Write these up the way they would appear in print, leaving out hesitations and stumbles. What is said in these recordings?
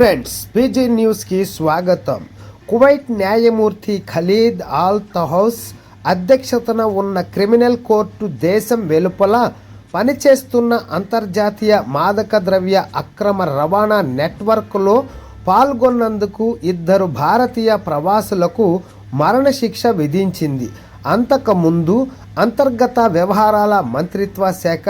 Friends, PG న్యూస్కి స్వాగతం. Kuwait న్యాయమూర్తి ఖలీద్ ఆల్ తహౌస్ అధ్యక్షతన ఉన్న క్రిమినల్ కోర్టు దేశం వెలుపల పనిచేస్తున్న అంతర్జాతీయ మాదక ద్రవ్య అక్రమ రవాణా నెట్వర్క్లో పాల్గొన్నందుకు 2 భారతీయ ప్రవాసులకు మరణశిక్ష విధించింది. అంతకుముందు అంతర్గత వ్యవహారాల మంత్రిత్వ శాఖ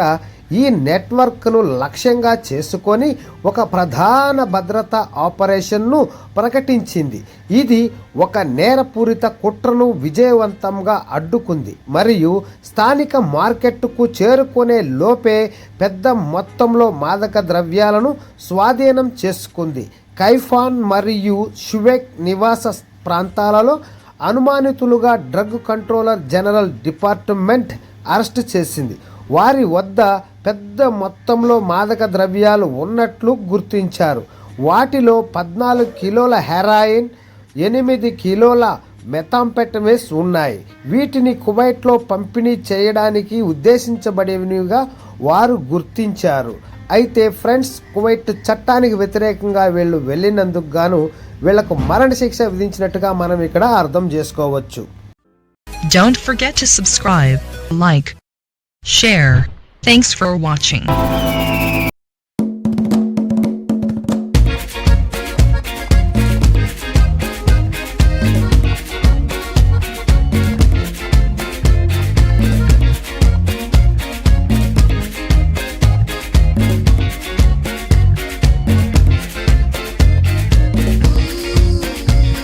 ఈ నెట్వర్క్ను లక్ష్యంగా చేసుకొని ఒక ప్రధాన భద్రతా ఆపరేషన్ను ప్రకటించింది. ఇది ఒక నేరపూరిత కుట్రను విజయవంతంగా అడ్డుకుంది మరియు స్థానిక మార్కెట్కు చేరుకునే లోపే పెద్ద మొత్తంలో మాదక ద్రవ్యాలను స్వాధీనం చేసుకుంది. కైఫాన్ మరియు షువేక్ నివాస ప్రాంతాలలో అనుమానితులుగా drug controller general department arrest చేసింది. వారి వద్ద పెద్ద మొత్తంలో మాదక ద్రవ్యాలు ఉన్నట్లు గుర్తించారు. వాటిలో 14 కిలోల హెరాయిన్, 8 కిలోల మెథాంఫెటమిన్స్ ఉన్నాయి. వీటిని కువైట్లో పంపిణీ చేయడానికి ఉద్దేశించబడినవిగా వారు గుర్తించారు. అయితే ఫ్రెండ్స్, కువైట్ చట్టానికి వ్యతిరేకంగా వీళ్ళు వెళ్ళినందుకు గాను వీళ్లకు మరణశిక్ష విధించినట్టుగా మనం ఇక్కడ అర్థం చేసుకోవచ్చు. Don't forget to subscribe, like, share. Thanks for watching.